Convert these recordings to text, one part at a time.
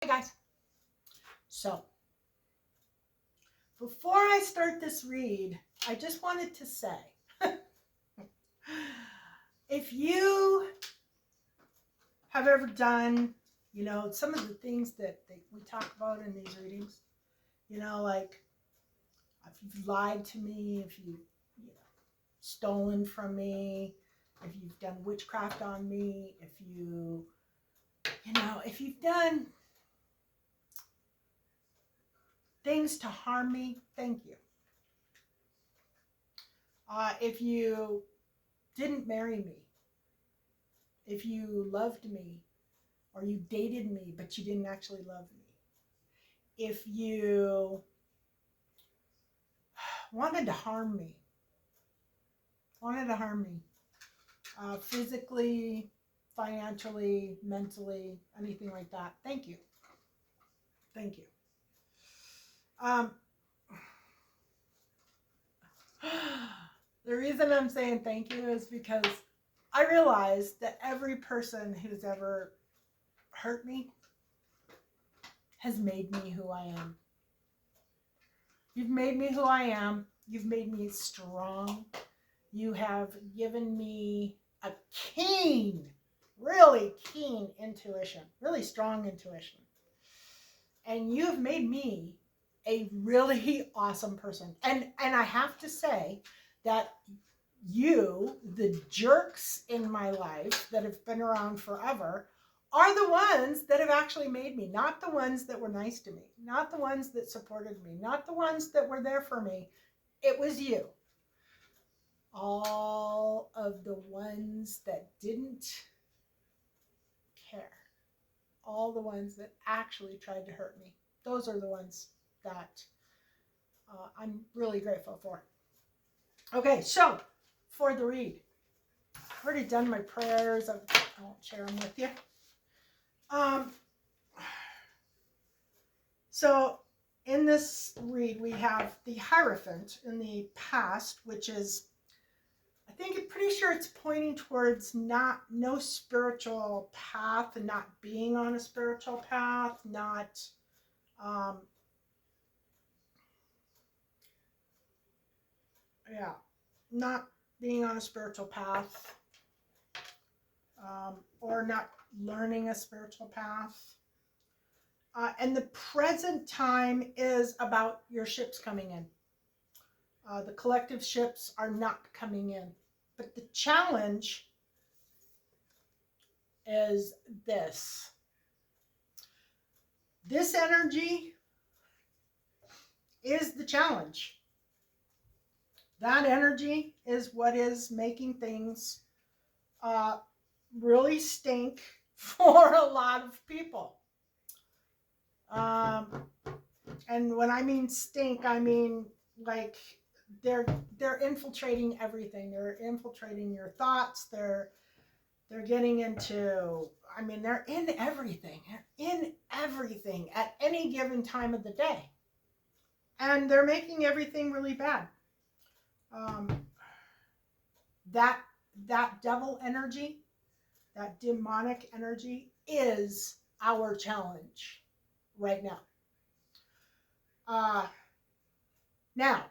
Hey guys. So, before I start this read, I just wanted to say if you have ever done, some of the things that we talk about in these readings, like if you've lied to me, if you've stolen from me, if you've done witchcraft on me, if you've done things to harm me, thank you. If you didn't marry me, if you loved me or you dated me but you didn't actually love me, if you wanted to harm me, physically, financially, mentally, anything like that, thank you. Thank you. The reason I'm saying thank you is because I realize that every person who's ever hurt me has made me who I am. You've made me who I am. You've made me strong. You have given me a really keen intuition, really strong intuition. And you've made me a really awesome person. And I have to say that you, the jerks in my life that have been around forever, are the ones that have actually made me, not the ones that were nice to me, not the ones that supported me, not the ones that were there for me. It was you. All of the ones that didn't care, all the ones that actually tried to hurt me, those are the ones that I'm really grateful for. Okay, so for the read, I've already done my prayers. I won't share them with you. So in this read, we have the Hierophant in the past, which is, I think I'm pretty sure it's pointing towards no spiritual path and not being on a spiritual path, not being on a spiritual path, or not learning a spiritual path. And the present time is about your ships coming in. The collective ships are not coming in. But the challenge is this. This energy is the challenge. That energy is what is making things really stink for a lot of people. And when I mean stink, I mean like they're infiltrating everything. They're infiltrating your thoughts. They're getting into, they're in everything. They're in everything at any given time of the day. And they're making everything really bad. That devil energy, that demonic energy is our challenge right now. Now,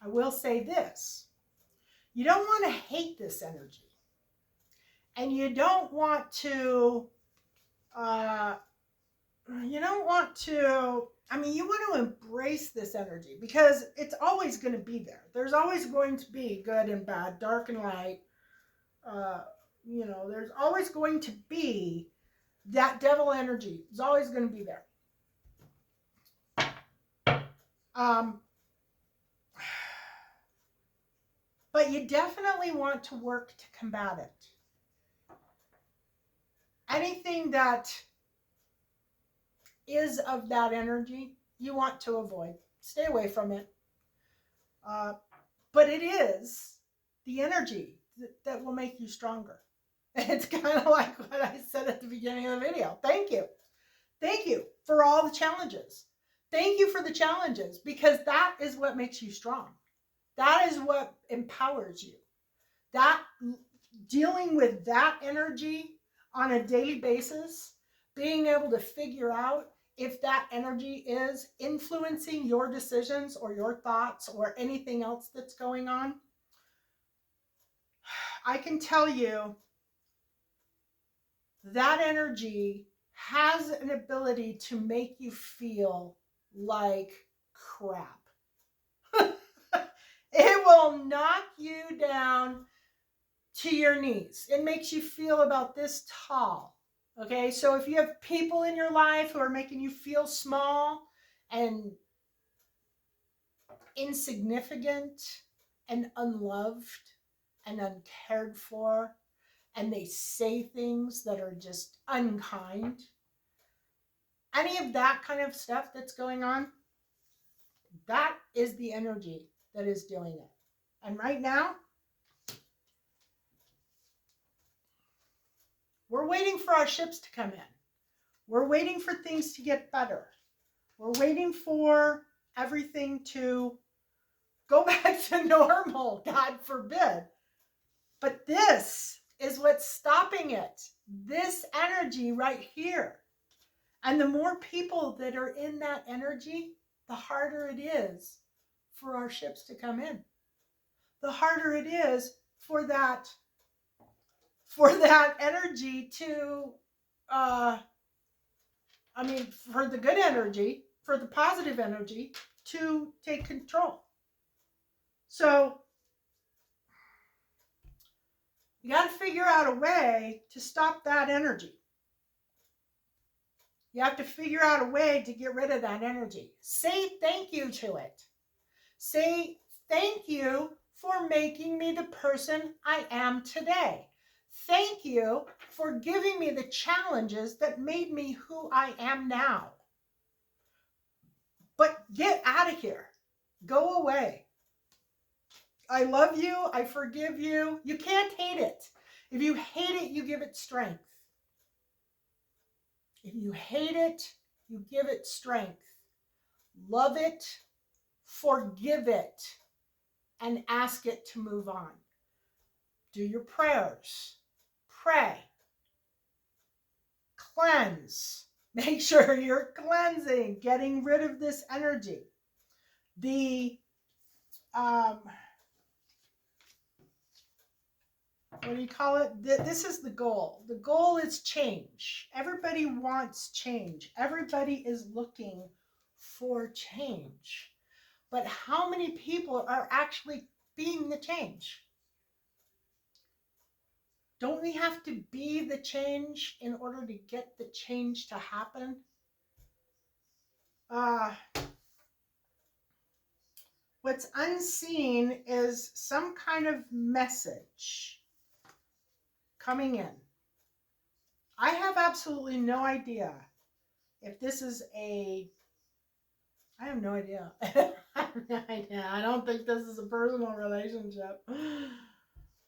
I will say this. You don't want to hate this energy. And you don't want to, you want to embrace this energy because it's always going to be there. There's always going to be good and bad, dark and light. There's always going to be that devil energy. It's always going to be there. But you definitely want to work to combat it. Anything that is of that energy, you want to avoid. Stay away from it. But it is the energy that will make you stronger. It's kind of like what I said at the beginning of the video. Thank you. Thank you for all the challenges. Thank you for the challenges, because that is what makes you strong. That is what empowers you. That dealing with that energy on a daily basis, being able to figure out if that energy is influencing your decisions or your thoughts or anything else that's going on, I can tell you that energy has an ability to make you feel like crap. It will knock you down to your knees. It makes you feel about this tall. Okay, so if you have people in your life who are making you feel small and insignificant and unloved and uncared for, and they say things that are just unkind, any of that kind of stuff that's going on, that is the energy that is doing it. And right now, we're waiting for our ships to come in. We're waiting for things to get better. We're waiting for everything to go back to normal, God forbid. But this is what's stopping it. This energy right here. And the more people that are in that energy, the harder it is for our ships to come in. The harder it is for that energy to for the good energy, for the positive energy to take control. So you got to figure out a way to stop that energy. You have to figure out a way to get rid of that energy. Say thank you to it. Say thank you for making me the person I am today. Thank you for giving me the challenges that made me who I am now. But get out of here. Go away. I love you. I forgive you. You can't hate it. If you hate it, you give it strength. If you hate it, you give it strength. Love it, forgive it, and ask it to move on. Do your prayers. Pray. Cleanse. Make sure you're cleansing, getting rid of this energy. What do you call it? This is the goal. The goal is change. Everybody wants change. Everybody is looking for change. But how many people are actually being the change? Don't we have to be the change in order to get the change to happen? What's unseen is some kind of message coming in. I have absolutely no idea if this is I have no idea. I have no idea. I don't think this is a personal relationship.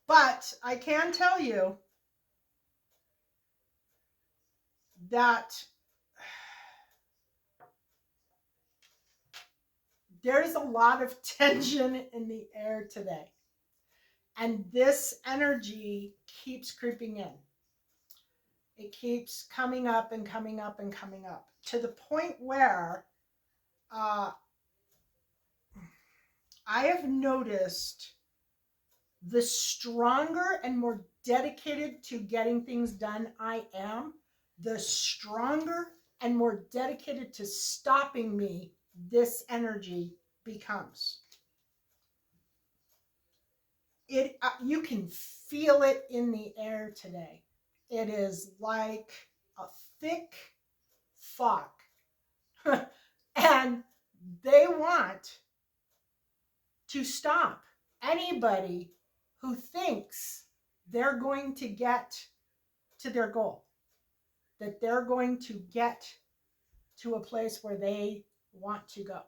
But I can tell you that there's a lot of tension in the air today. And this energy keeps creeping in. It keeps coming up and coming up and coming up to the point where I have noticed the stronger and more dedicated to getting things done I am, the stronger and more dedicated to stopping me this energy becomes. You can feel it in the air today. It is like a thick fog. And they want to stop anybody who thinks they're going to get to their goal, that they're going to get to a place where they want to go.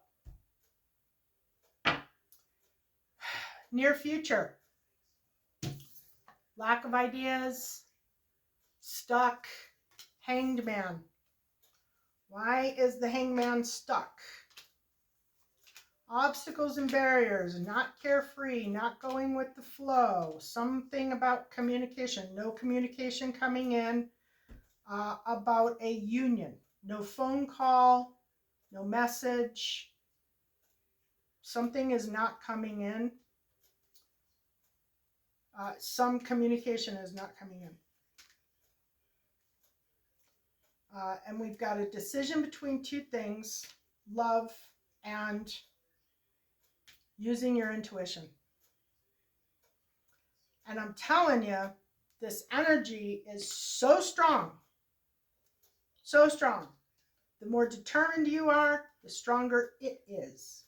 Near future. Lack of ideas, stuck, hanged man. Why is the hanged man stuck? Obstacles and barriers, not carefree, not going with the flow. Something about communication, no communication coming in about a union. No phone call, no message. Something is not coming in. Some communication is not coming in. And we've got a decision between two things, love and using your intuition. And I'm telling you, this energy is so strong, so strong. The more determined you are, the stronger it is.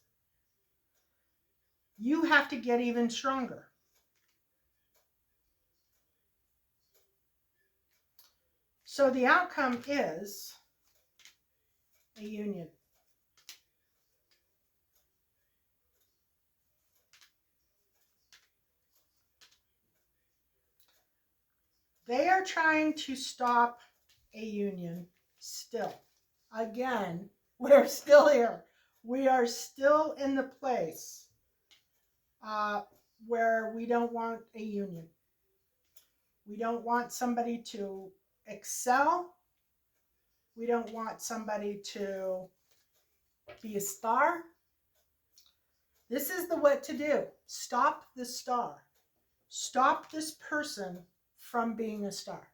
You have to get even stronger. So the outcome is a union. They are trying to stop a union still. Again, we're still here. We are still in the place where we don't want a union. We don't want somebody to excel. We don't want somebody to be a star. This is the what to do. Stop the star. Stop this person from being a star.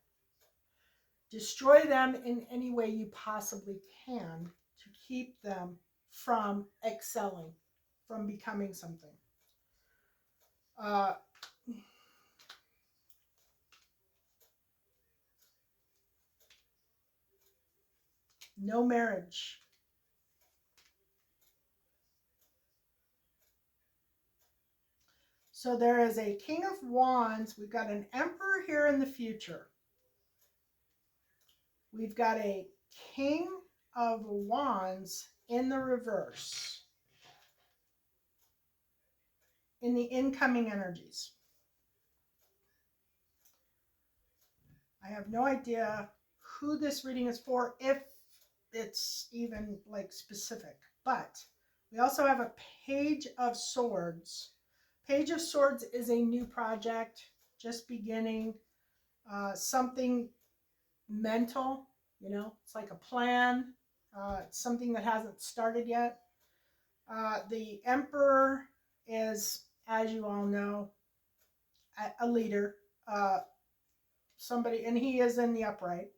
Destroy them in any way you possibly can to keep them from excelling, from becoming something. No marriage. So there is a King of Wands. We've got an Emperor here in the future. We've got a King of Wands in the reverse, in the incoming energies. I have no idea who this reading is for, if it's even like specific, but we also have a Page of Swords. Page of Swords is a new project, just beginning, something mental, it's like a plan, it's something that hasn't started yet. The Emperor is, as you all know, a leader, somebody, and he is in the upright.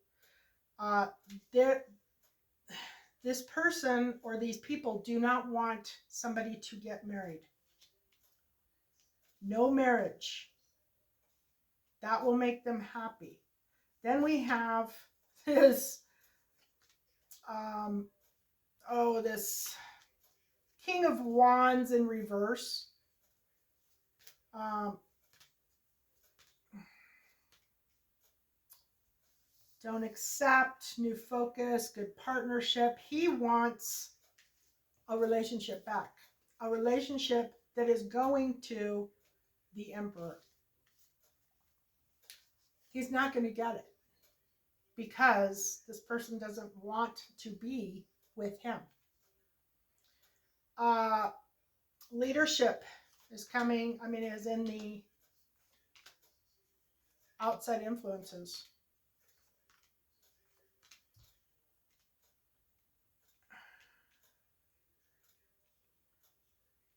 This person or these people do not want somebody to get married. No marriage. That will make them happy. Then we have this, this King of Wands in reverse. Don't accept, new focus, good partnership. He wants a relationship back. A relationship that is going to the Emperor. He's not going to get it because this person doesn't want to be with him. Leadership is coming, is in the outside influences.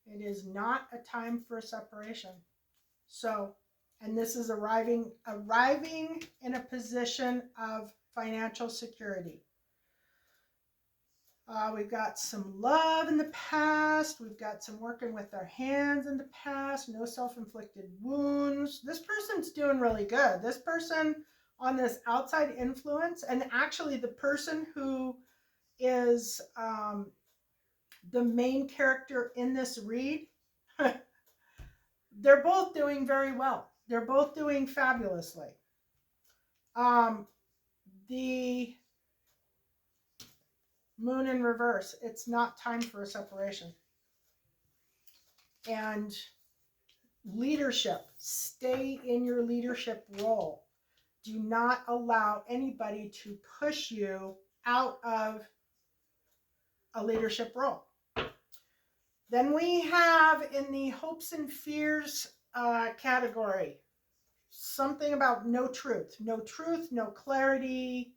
It is not a time for separation. So, and this is arriving in a position of financial security. We've got some love in the past. We've got some working with our hands in the past. No self-inflicted wounds. This person's doing really good. This person on this outside influence, and actually the person who is the main character in this read, they're both doing very well. They're both doing fabulously. The Moon in reverse. It's not time for a separation. And leadership. Stay in your leadership role. Do not allow anybody to push you out of a leadership role. Then we have in the hopes and fears category, something about no truth, no clarity.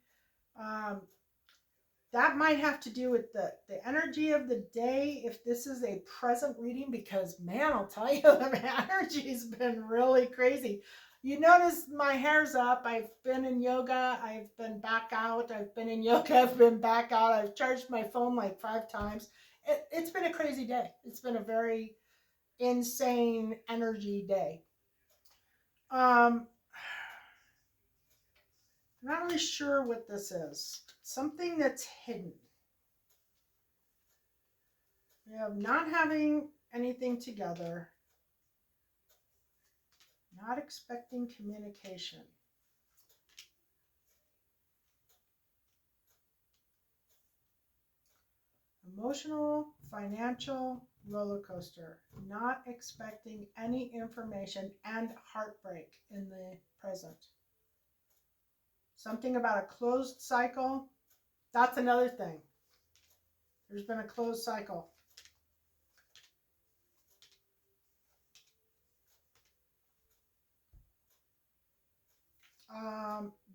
that might have to do with the energy of the day if this is a present reading, because man, I'll tell you, the energy's been really crazy. You notice my hair's up. I've been in yoga. I've been back out. I've been in yoga. I've been back out. I've charged my phone like 5 times. It's been a crazy day. It's been a very insane energy day. I'm not really sure what this is. Something that's hidden. We have not having anything together, not expecting communication. Emotional, financial roller coaster, not expecting any information, and heartbreak in the present. Something about a closed cycle. That's another thing. There's been a closed cycle.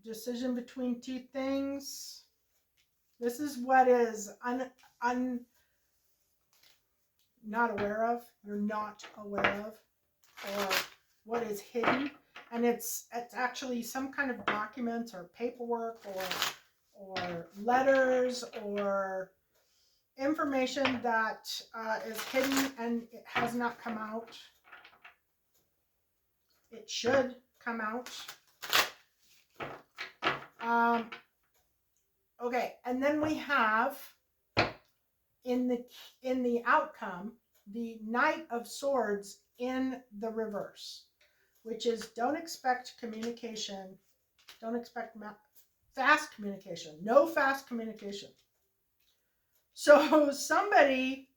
Decision between two things. This is what is not aware of, you're not aware of, or what is hidden. And it's actually some kind of document or paperwork or letters or information that is hidden and it has not come out. It should come out. Okay, and then we have in the outcome the Knight of Swords in the reverse, which is don't expect communication, don't expect fast communication, no fast communication. So somebody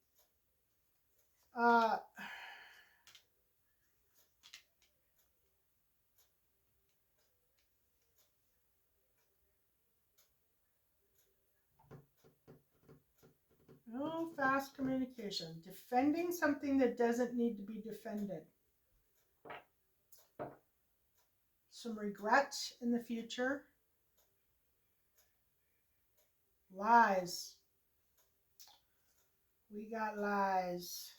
no fast communication, defending something that doesn't need to be defended. Some regret in the future. Lies. We got lies.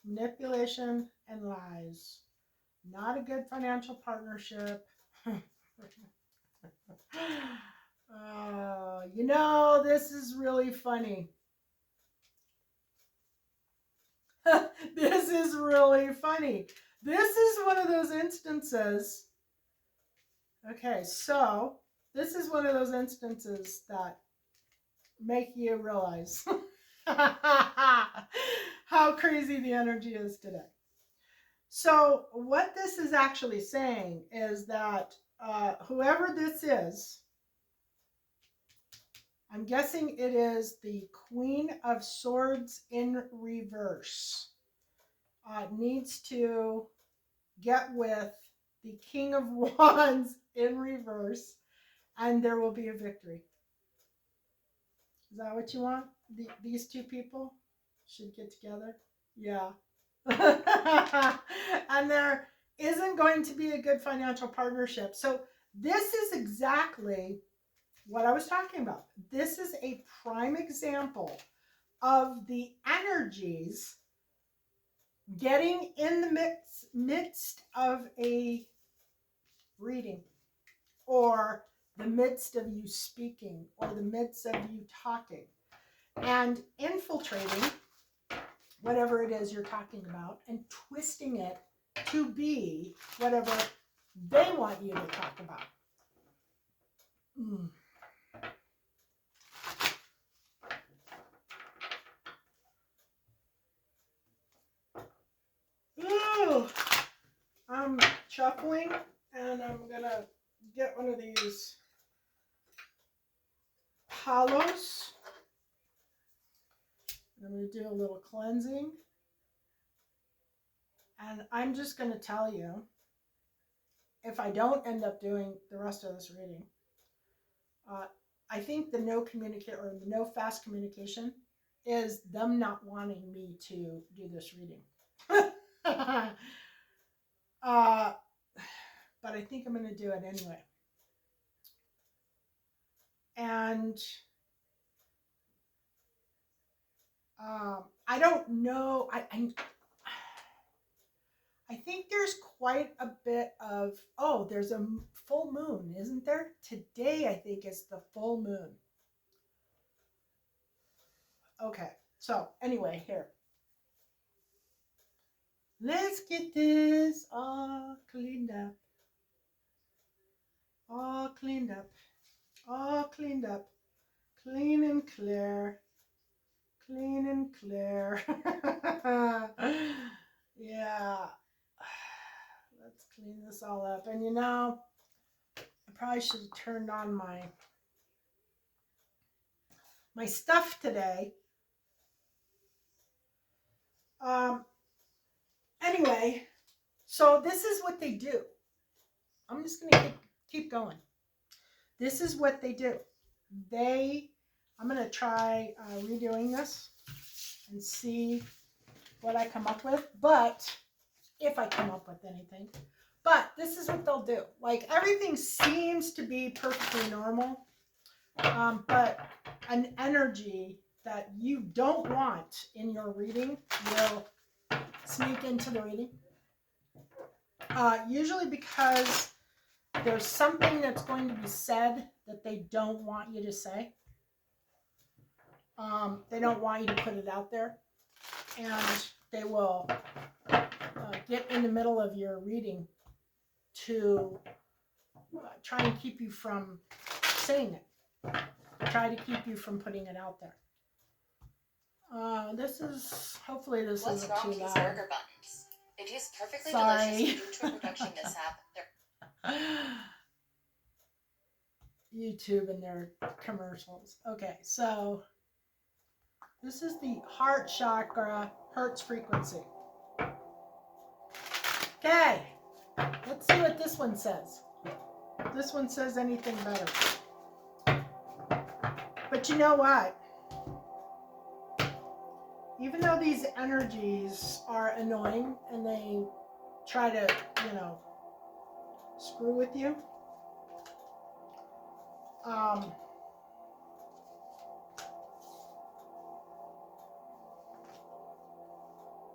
Manipulation and lies. Not a good financial partnership. You know, this is really funny. This is really funny. This is one of those instances. Okay, so this is one of those instances that make you realize how crazy the energy is today. So what this is actually saying is that whoever this is, I'm guessing it is the Queen of Swords in reverse, needs to get with the King of Wands in reverse, and there will be a victory. Is that what you want? These two people should get together? Yeah. And there isn't going to be a good financial partnership. So this is exactly what I was talking about. This is a prime example of the energies getting in the midst of a reading, or the midst of you speaking, or the midst of you talking, and infiltrating whatever it is you're talking about and twisting it to be whatever they want you to talk about. Ooh, I'm shuffling, and I'm gonna get one of these hollows. I'm gonna do a little cleansing, and I'm just gonna tell you, if I don't end up doing the rest of this reading, I think the no communicate or the no fast communication is them not wanting me to do this reading. But I think I'm going to do it anyway. And I don't know. I think there's quite a bit of, oh, there's a full moon, isn't there? Today, I think, is the full moon. Okay, so anyway, here. Let's get this all cleaned up. All cleaned up. All cleaned up. Clean and clear. Clean and clear. Yeah. Let's clean this all up. And you know, I probably should have turned on my stuff today. Anyway, so this is what they do. I'm just going to keep going. This is what they do. I'm going to try redoing this and see what I come up with. But if I come up with anything. But this is what they'll do. Like, everything seems to be perfectly normal. But an energy that you don't want in your reading will sneak into the reading. Usually because there's something that's going to be said that they don't want you to say. They don't want you to put it out there. And they will get in the middle of your reading to try and keep you from saying it. Try to keep you from putting it out there. Hopefully this isn't too loud. What's wrong with these burger buns? It tastes perfectly delicious due to a production mishap. YouTube and their commercials. Okay, so this is the heart chakra, Hertz frequency. Okay, let's see what this one says. If this one says anything better. But you know what? Even though these energies are annoying and they try to, screw with you,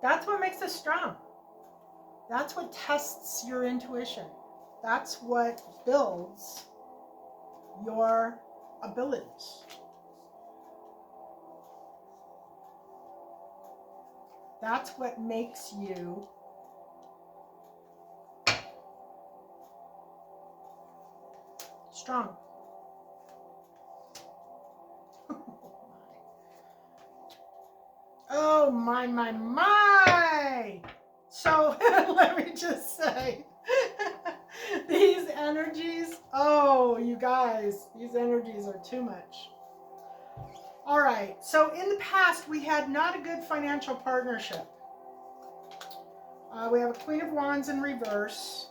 that's what makes us strong. That's what tests your intuition. That's what builds your abilities. That's what makes you strong. Oh my. So let me just say, these energies, oh, you guys, these energies are too much. All right, so in the past, we had not a good financial partnership. We have a Queen of Wands in reverse,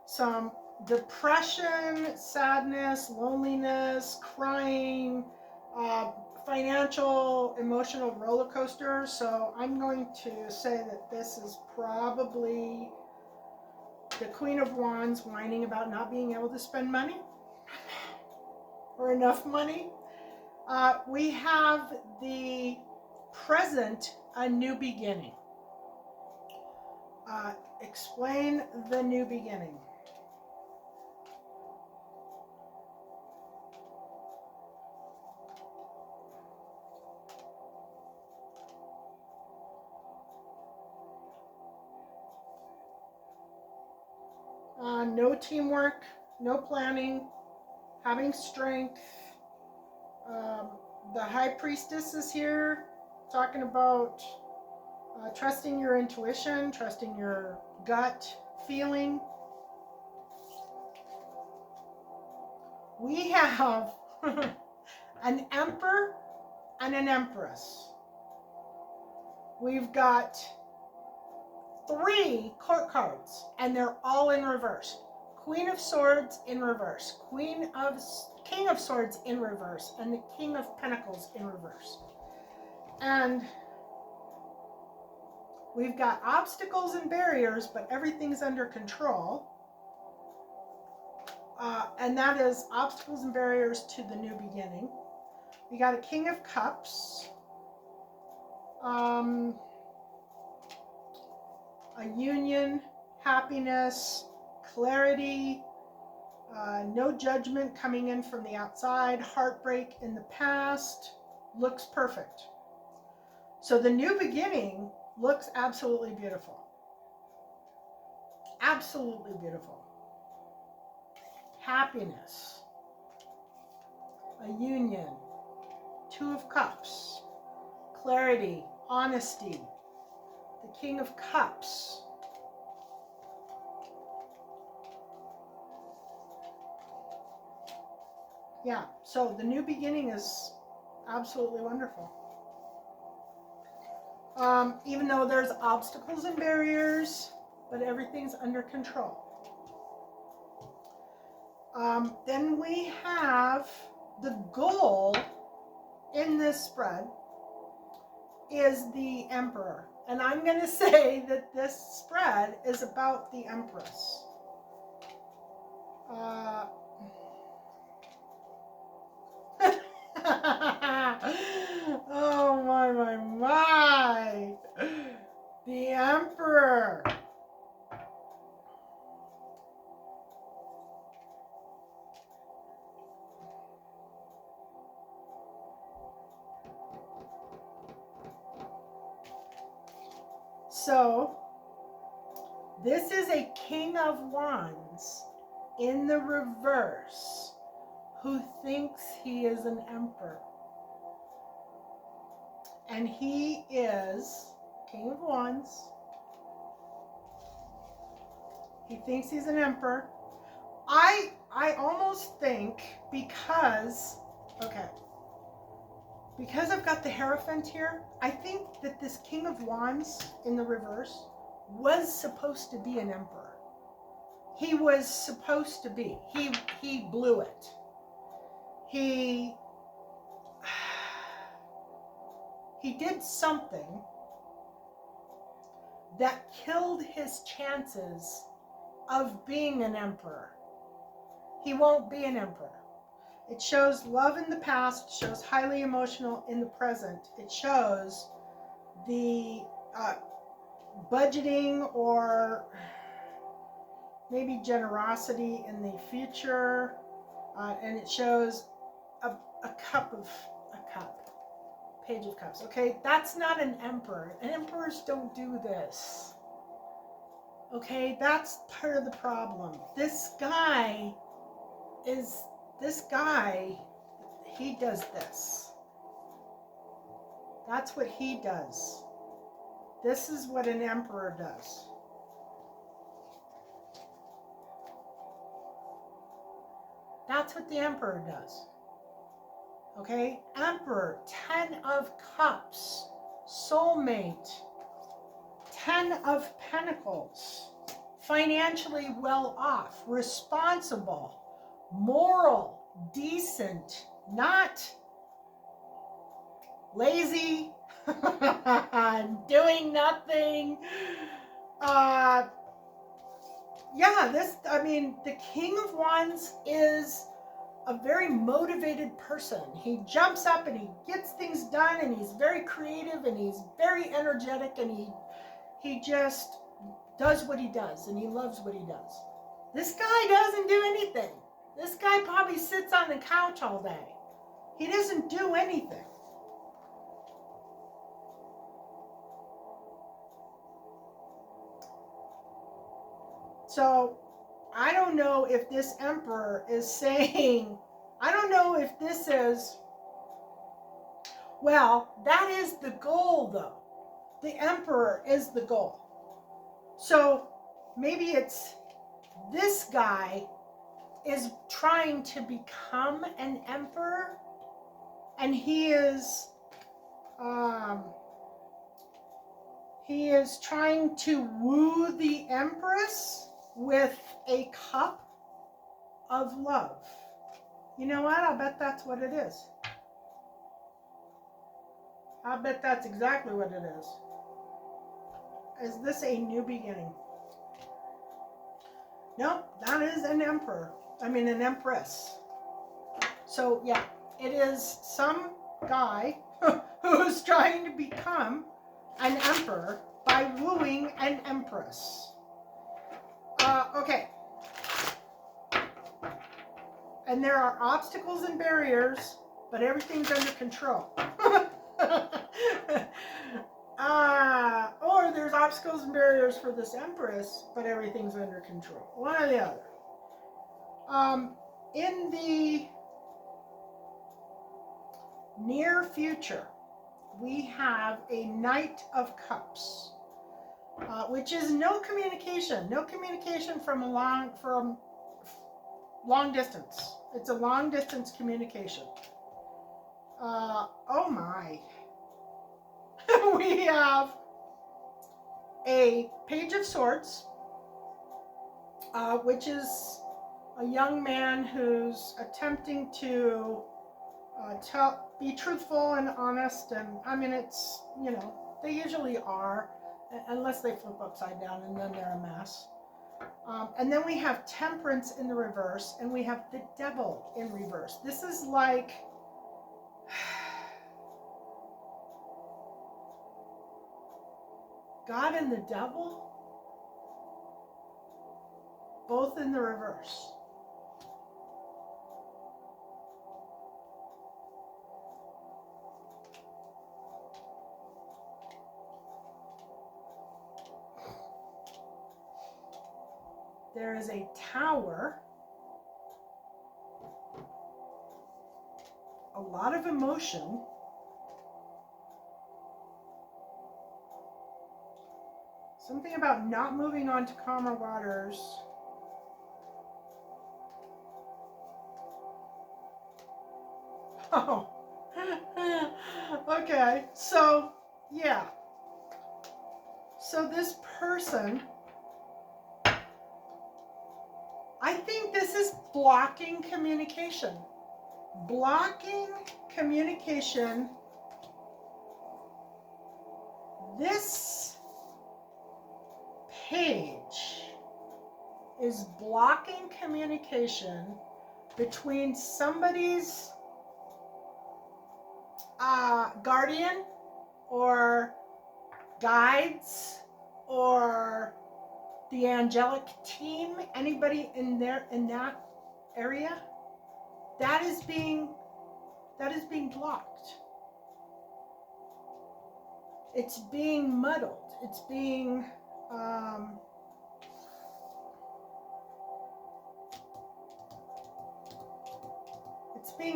some depression, sadness, loneliness, crying, financial, emotional roller coaster. So I'm going to say that this is probably the Queen of Wands whining about not being able to spend money or enough money. We have the present, a new beginning. Explain the new beginning. No teamwork, no planning, having strength. The High Priestess is here, talking about trusting your intuition, trusting your gut feeling. We have an Emperor and an Empress. We've got 3 court cards, and they're all in reverse. Queen of Swords in reverse, King of Swords in reverse, and the King of Pentacles in reverse. And we've got obstacles and barriers, but everything's under control. and that is obstacles and barriers to the new beginning. We got a King of Cups, a union, happiness, clarity, no judgment coming in from the outside, heartbreak in the past, looks perfect. So the new beginning looks absolutely beautiful. Absolutely beautiful. Happiness, a union, Two of Cups, clarity, honesty, the King of Cups. Yeah, so the new beginning is absolutely wonderful. Even though there's obstacles and barriers, but everything's under control. Then we have the goal in this spread is the Emperor. And I'm going to say that this spread is about the Empress. Oh my. The Emperor. So, this is a King of Wands in the reverse who thinks he is an emperor. And he is King of Wands. He thinks he's an emperor. I almost think because I've got the Hierophant here, I think that this King of Wands in the reverse was supposed to be an emperor. He was supposed to be. He blew it. He did something that killed his chances of being an emperor. He won't be an emperor. It shows love in the past, shows highly emotional in the present. It shows the budgeting or maybe generosity in the future. And it shows a Page of Cups. Okay, that's not an emperor. Emperors don't do this. Okay, that's part of the problem. This guy, he does this. That's what he does. This is what an emperor does. That's what the emperor does. Okay, Emperor, 10 of Cups, soulmate, 10 of Pentacles, financially well off, responsible, moral, decent, not lazy, doing nothing. The King of Wands is a very motivated person. He jumps up and he gets things done, and he's very creative and he's very energetic, and he just does what he does, and he loves what he does. This guy doesn't do anything. This guy probably sits on the couch all day. He doesn't do anything. So I don't know if this emperor is saying, I don't know if this is, well, that is the goal though. The emperor is the goal. So maybe it's this guy is trying to become an emperor, and he is trying to woo the empress with a cup of love. You know what? I'll bet that's what it is. I'll bet that's exactly what it is. Is this a new beginning? Nope, that is an emperor. I mean, an empress. So yeah, it is some guy who's trying to become an emperor by wooing an empress. Okay. And there are obstacles and barriers, but everything's under control. Or there's obstacles and barriers for this empress, but everything's under control. One or the other. In the near future, we have a Knight of Cups, which is no communication from long distance. It's a long distance communication. Oh my. We have a Page of Swords, which is a young man who's attempting to be truthful and honest, and I mean, it's, you know, they usually are, unless they flip upside down, and then they're a mess. And then we have Temperance in the reverse, and we have the Devil in reverse. This is like God and the Devil, both in the reverse. There is a Tower, a lot of emotion, something about not moving on to calmer waters. Oh, okay, so yeah, so this person, I think this is blocking communication. Blocking communication. This page is blocking communication between somebody's guardian or guides or the angelic team, anybody in that area, that is being blocked. It's being muddled. It's being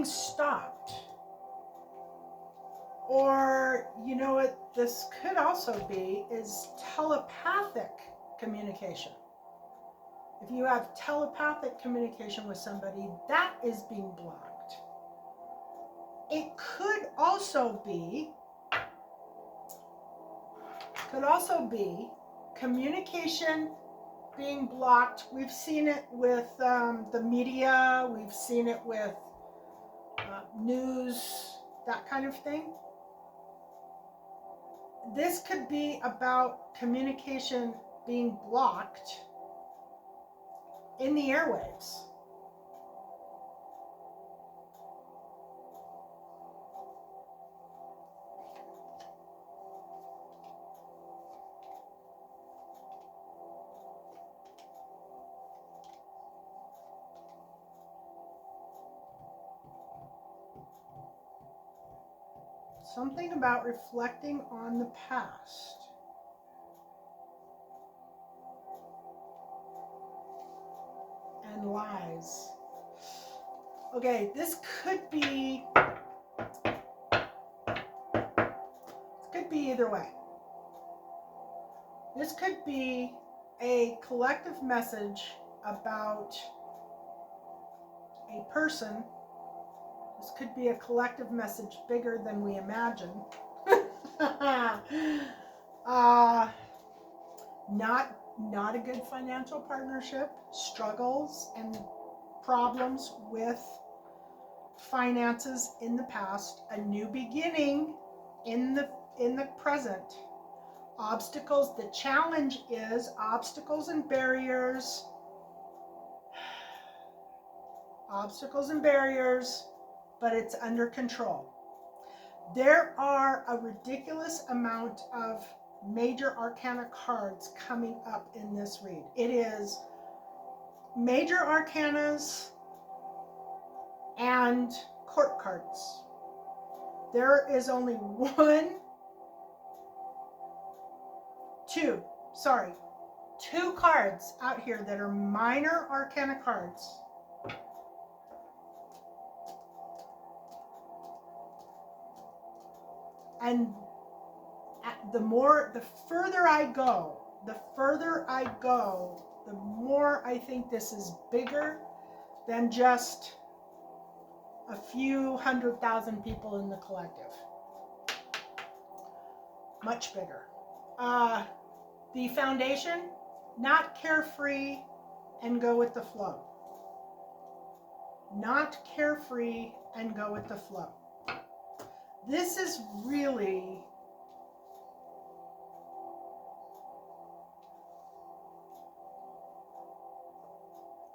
stopped. Or, you know what this could also be, is telepathic communication. If you have telepathic communication with somebody, that is being blocked. It could also be communication being blocked. We've seen it with the media. We've seen it with news, that kind of thing. This could be about communication being blocked in the airwaves. Something about reflecting on the past. And lies. Okay, this could be either way. This could be a collective message about a person. This could be a collective message bigger than we imagine. Not a good financial partnership, struggles and problems with finances in the past, a new beginning in the present, obstacles. The challenge is obstacles and barriers obstacles and barriers, but it's under control. There are a ridiculous amount of major arcana cards coming up in this read. It is major arcanas and court cards. There is only two cards out here that are minor arcana cards. And the further I go, the more I think this is bigger than just a few 100,000 people in the collective. Much bigger. The foundation, not carefree and go with the flow. Not carefree and go with the flow. This is really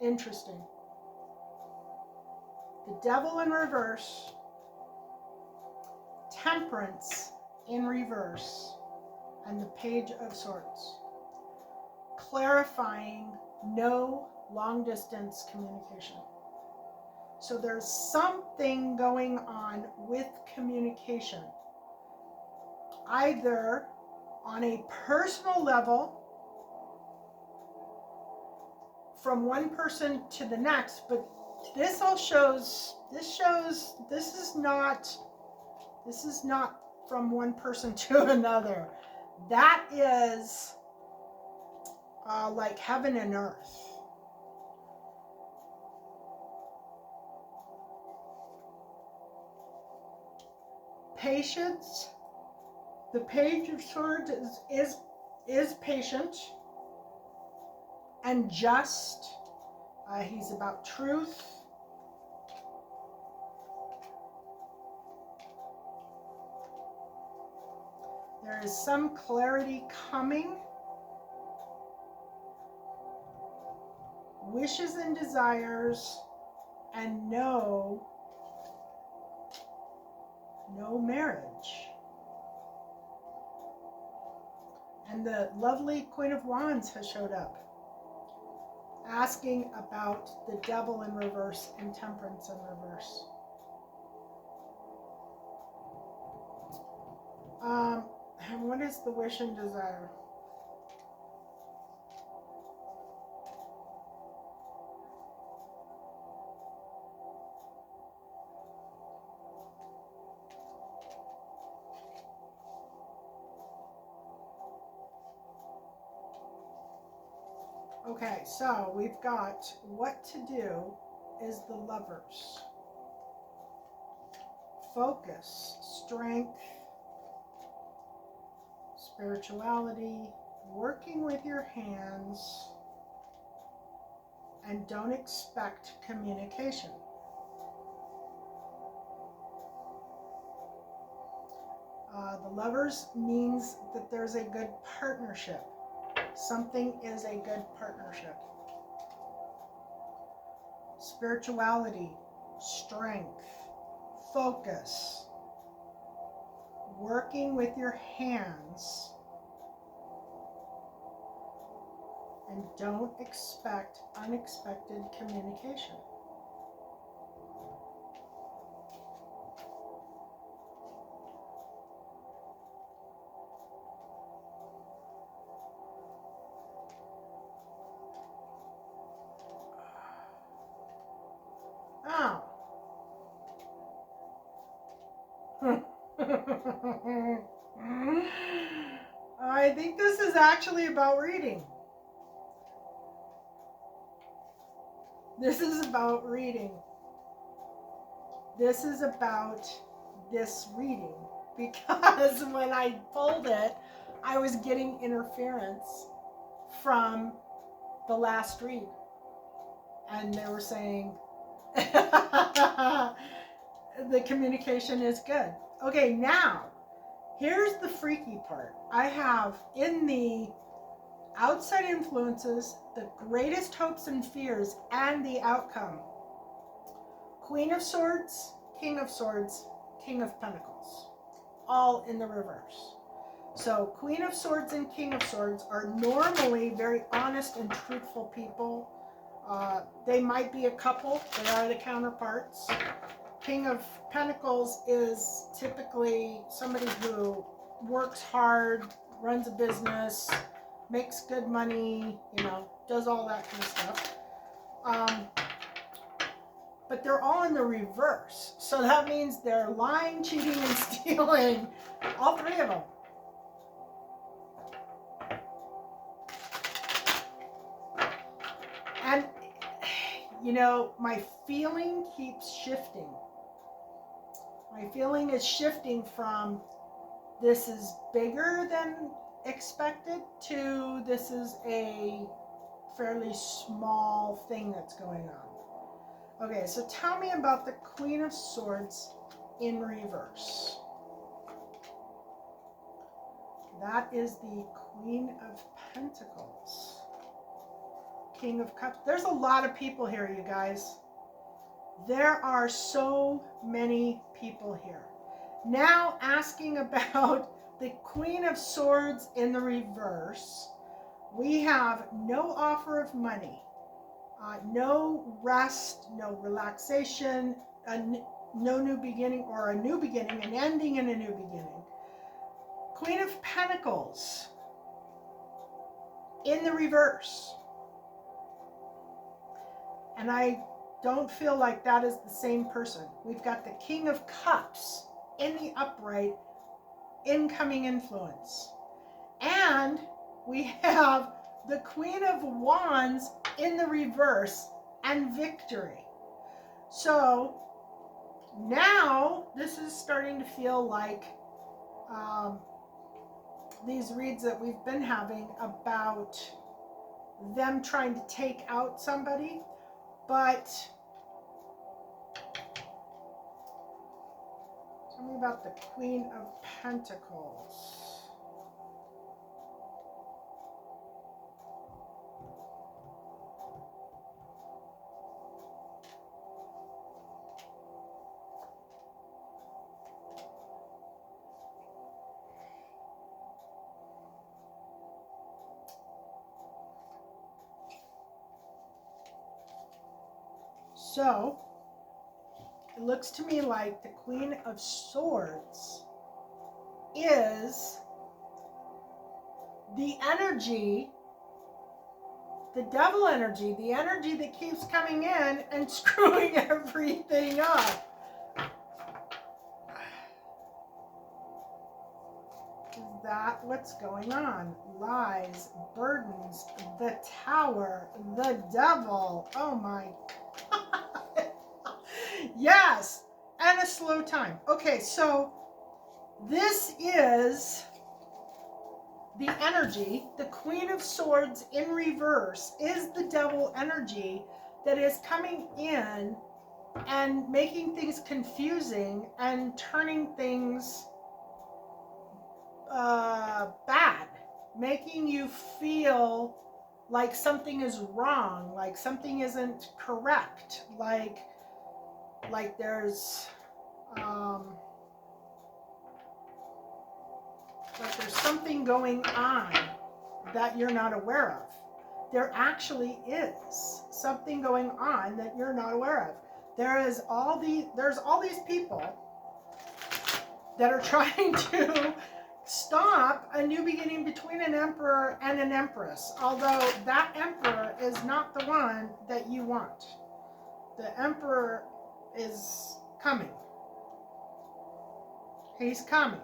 interesting. The Devil in reverse, Temperance in reverse, and the Page of Swords. Clarifying no long distance communication. So there's something going on with communication, either on a personal level from one person to the next, but this is not from one person to another. That is like heaven and earth. Patience. The Page of Swords is patient and just. He's about truth. There is some clarity coming. Wishes and desires, and no marriage. And the lovely Queen of Wands has showed up, asking about the Devil in reverse and Temperance in reverse. And what is the wish and desire? Okay, so we've got what to do is the Lovers. Focus, strength, spirituality, working with your hands, and don't expect communication. The Lovers means that there's a good partnership. Something is a good partnership. Spirituality, strength, focus, working with your hands, and don't expect unexpected communication. Oh. I think this is actually about reading. This is about reading. This is about this reading. Because when I pulled it, I was getting interference from the last read. And they were saying, the communication is good. Okay, now, here's the freaky part. I have in the outside influences, the greatest hopes and fears, and the outcome. Queen of Swords, King of Swords, King of Pentacles, all in the reverse. So Queen of Swords and King of Swords are normally very honest and truthful people. They might be a couple. They are the counterparts. King of Pentacles is typically somebody who works hard, runs a business, makes good money, you know, does all that kind of stuff. But they're all in the reverse. So that means they're lying, cheating, and stealing. All three of them. And, you know, my feeling keeps shifting. My feeling is shifting from this is bigger than expected to this is a fairly small thing that's going on. Okay, so tell me about the Queen of Swords in reverse. That is the Queen of Pentacles. King of Cups. There's a lot of people here, you guys. There are so many people here. Now asking about the Queen of Swords in the reverse, we have no offer of money, no rest, no relaxation, no new beginning, or a new beginning, an ending and a new beginning. Queen of Pentacles in the reverse. And I don't feel like that is the same person. We've got the King of Cups in the upright, incoming influence. And we have the Queen of Wands in the reverse and victory. So now this is starting to feel like these reads that we've been having about them trying to take out somebody, but tell me about the Queen of Pentacles. So, it looks to me like the Queen of Swords is the energy, the devil energy, the energy that keeps coming in and screwing everything up. Is that what's going on? Lies, burdens, the Tower, the devil. Oh my God. Yes, and a slow time. Okay, so this is the energy. The Queen of Swords in reverse is the devil energy that is coming in and making things confusing and turning things bad, making you feel like something is wrong, like something isn't correct, like there's something going on that you're not aware of. There actually is something going on that you're not aware of. There's all these people that are trying to stop a new beginning between an emperor and an empress, although that emperor is not the one that you want. The emperor is coming. He's coming.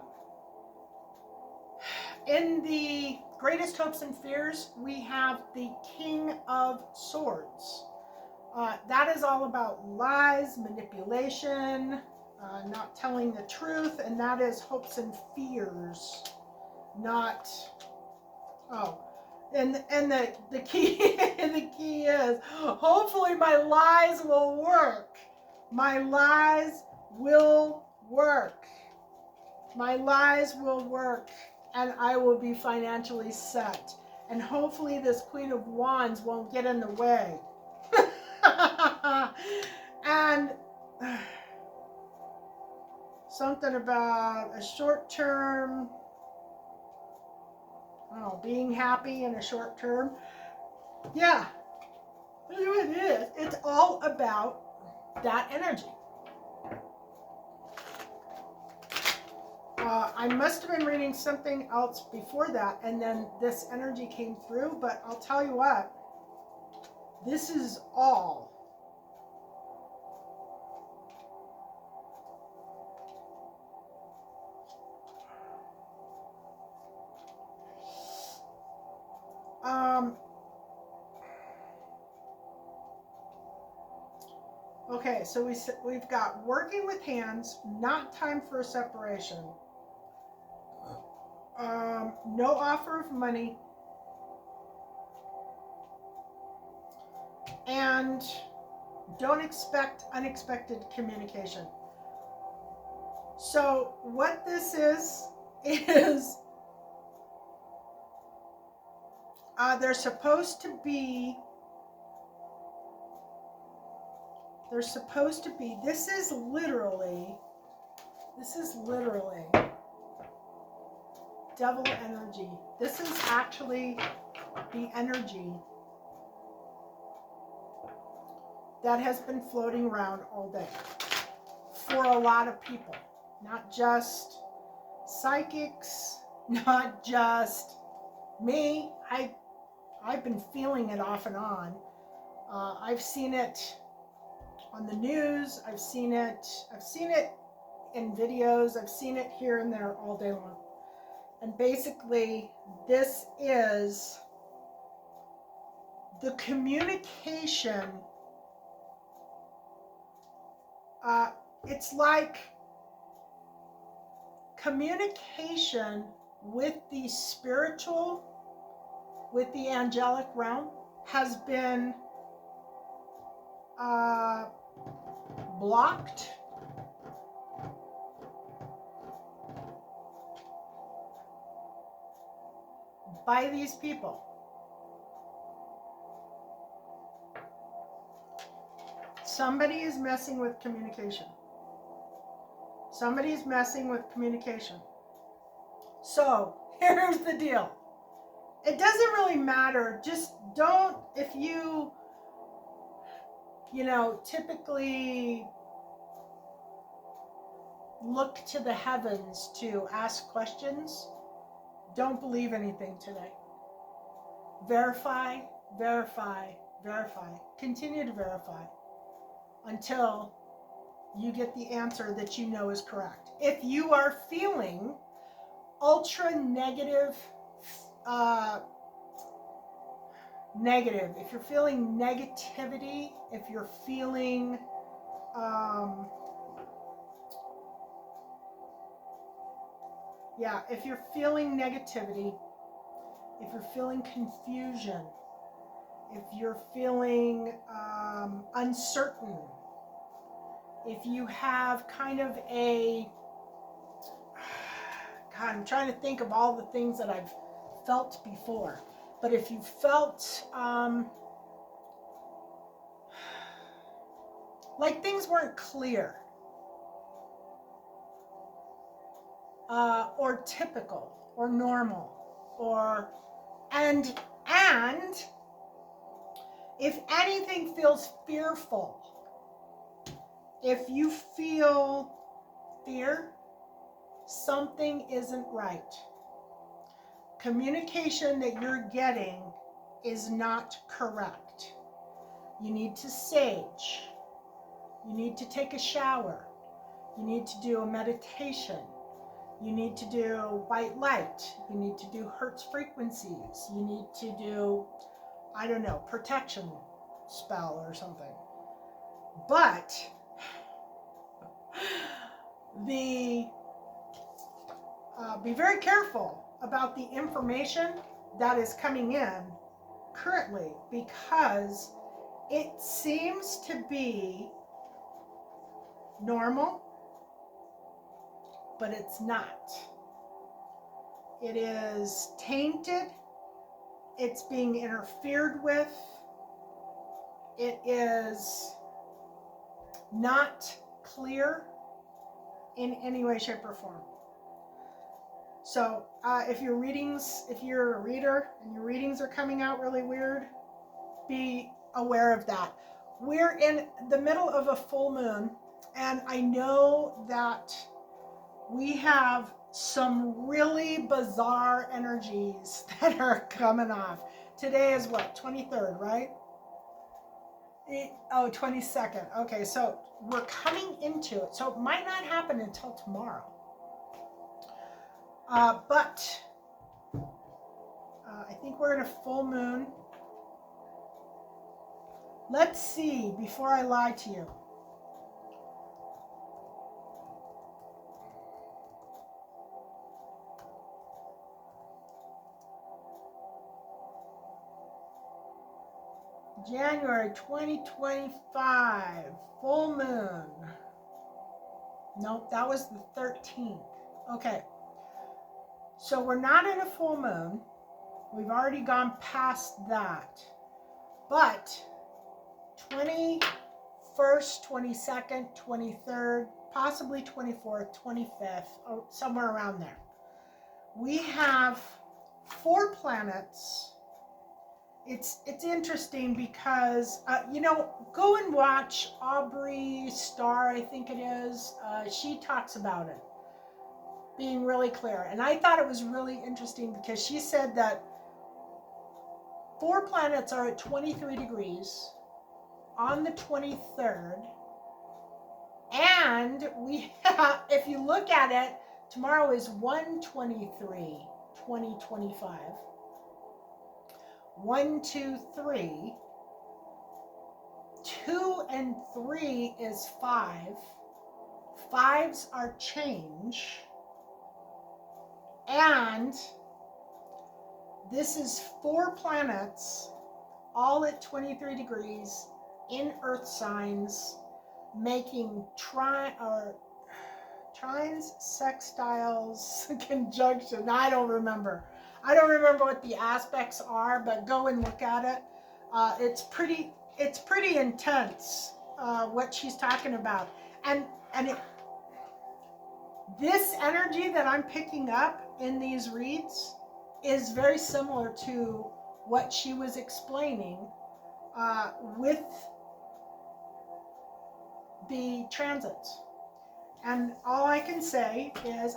In the greatest hopes and fears, we have the King of Swords. That is all about lies, manipulation, not telling the truth, and that is hopes and fears, not, and the key the key is hopefully my lies will work. My lies will work. My lies will work, and I will be financially set. And hopefully this Queen of Wands won't get in the way. And something about a short term, being happy in a short term. Yeah, it is. It's all about that energy. I must have been reading something else before that, and then this energy came through, but I'll tell you what, this is all okay, so we've got working with hands, not time for a separation. No offer of money, and don't expect unexpected communication. So what this is there's supposed to be, this is literally devil energy. This is actually the energy that has been floating around all day for a lot of people, not just psychics, not just me. I've been feeling it off and on. I've seen it on the news. I've seen it in videos. I've seen it here and there all day long. And basically, this is the communication. It's like communication with the spiritual, with the angelic realm, has been blocked by these people. Somebody is messing with communication. Somebody is messing with communication. So here's the deal. It doesn't really matter. Just don't, if you typically look to the heavens to ask questions, don't believe anything today. Verify, verify, verify. Continue to verify until you get the answer that you know is correct. If you are feeling ultra negative, if you're feeling negativity, if you're feeling if you're feeling negativity, if you're feeling confusion, if you're feeling uncertain, if you have kind of a, God, I'm trying to think of all the things that I've felt before, but if you felt like things weren't clear, or typical, or normal, and if anything feels fearful, if you feel fear, something isn't right. Communication that you're getting is not correct. You need to sage. You need to take a shower. You need to do a meditation. You need to do white light. You need to do Hertz frequencies. You need to do, I don't know, protection spell or something. But be very careful about the information that is coming in currently, because it seems to be normal, but it's not. It is tainted. It's being interfered with. It is not clear in any way, shape, or form. So if you're a reader and your readings are coming out really weird, be aware of that. We're in the middle of a full moon, and I know that we have some really bizarre energies that are coming off. Today is what, 23rd, right? 22nd. Okay, so we're coming into it. So it might not happen until tomorrow. But I think we're in a full moon. Let's see, before I lie to you. January 2025, full moon. Nope, that was the 13th. Okay, so we're not in a full moon. We've already gone past that. But 21st, 22nd, 23rd, possibly 24th, 25th, or somewhere around there. We have 4 planets. It's interesting because, go and watch Aubrey Starr, I think it is. She talks about it being really clear. And I thought it was really interesting because she said that 4 planets are at 23 degrees on the 23rd. And we have, if you look at it, tomorrow is 1/23/2025. 1, 2, 3. 2 and 3 is 5. 5s are change. And this is 4 planets, all at 23 degrees in Earth signs, making trines, sextiles, conjunction. I don't remember what the aspects are, but go and look at it. It's pretty intense, what she's talking about. And this energy that I'm picking up in these reads is very similar to what she was explaining with the transits. And all I can say is,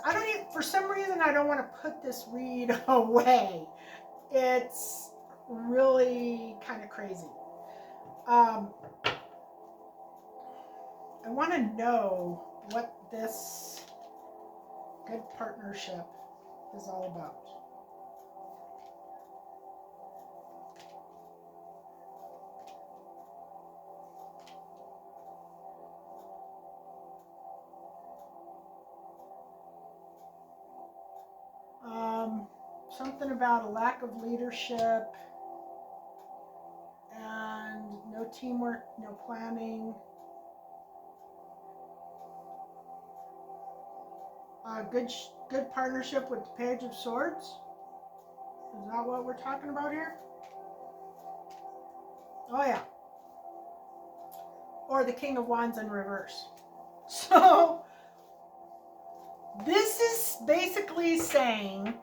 for some reason, I don't want to put this read away. It's really kind of crazy. I want to know what this good partnership is all about. Something about a lack of leadership and no teamwork, no planning. Good partnership with the Page of Swords. Is that what we're talking about here? Oh yeah. Or the King of Wands in reverse. So this is basically saying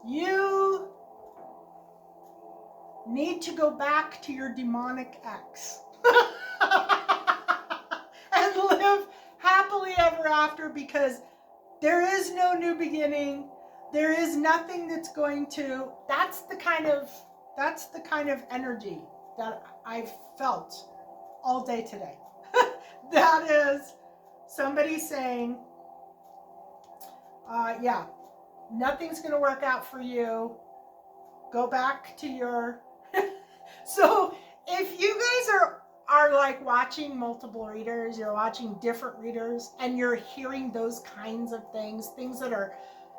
you need to go back to your demonic ex and live happily ever after, because there is no new beginning. There is nothing that's going to, that's the kind of energy that I've felt all day today. That is somebody saying, yeah, nothing's going to work out for you. Go back to your... So if you guys are like watching multiple readers, you're watching different readers, and you're hearing those kinds of things that are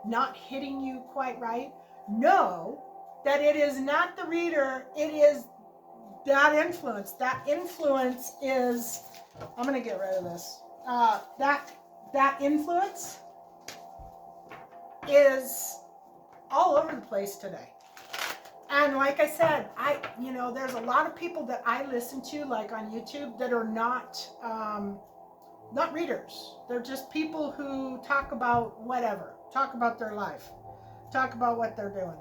not hitting you quite right, know that it is not the reader, it is that influence. That influence is... I'm going to get rid of this. That influence is all over the place today. And like I said, there's a lot of people that I listen to, like on YouTube, that are not readers. They're just people who talk about whatever, talk about their life, talk about what they're doing.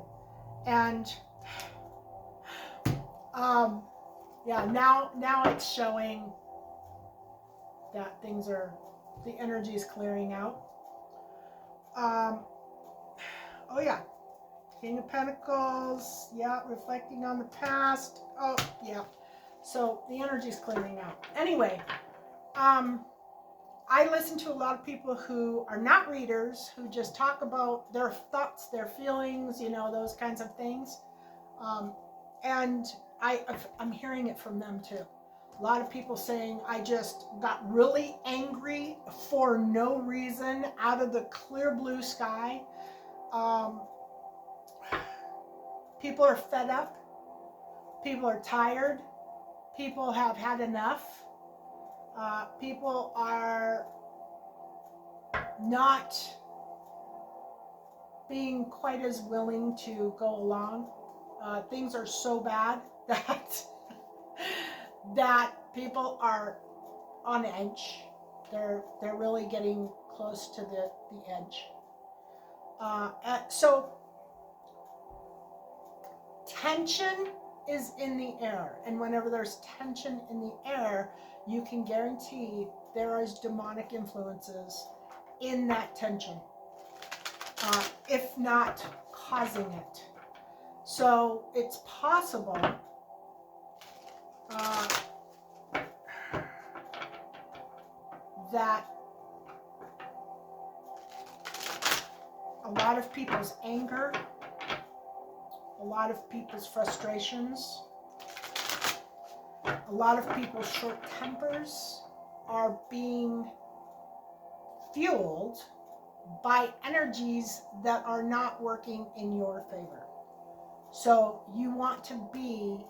And yeah, now it's showing that the energy is clearing out. Oh yeah, King of Pentacles, yeah, reflecting on the past. Oh yeah, so the energy is clearing out. Anyway, I listen to a lot of people who are not readers, who just talk about their thoughts, their feelings, those kinds of things. And I'm hearing it from them too. A lot of people saying, I just got really angry for no reason out of the clear blue sky. People are fed up. People are tired. People have had enough. People are not being quite as willing to go along. Things are so bad that people are on edge. They're really getting close to the edge. So tension is in the air, and whenever there's tension in the air, you can guarantee there is demonic influences in that tension, if not causing it. So it's possible that a lot of people's anger, a lot of people's frustrations, a lot of people's short tempers are being fueled by energies that are not working in your favor. So you want to be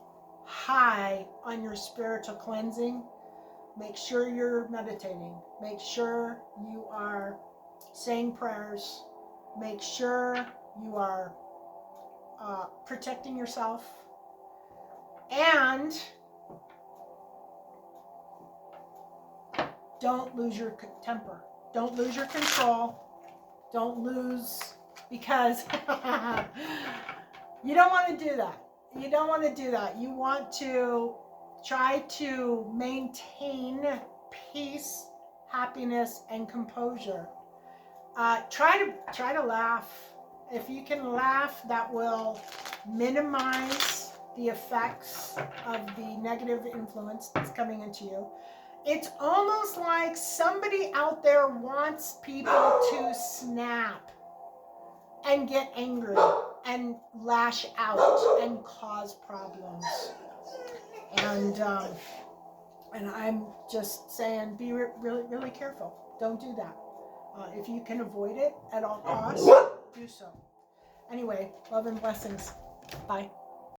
high on your spiritual cleansing. Make sure you're meditating. Make sure you are saying prayers. Make sure you are protecting yourself. And don't lose your temper. Don't lose your control. Don't lose, because you don't want to do that. You don't want to do that. You want to try to maintain peace, happiness, and composure. Try to laugh. If you can laugh, that will minimize the effects of the negative influence that's coming into you. It's almost like somebody out there wants people to snap and get angry and lash out and cause problems. And I'm just saying, be really, really careful. Don't do that. If you can avoid it at all costs, do so. Anyway, love and blessings. Bye.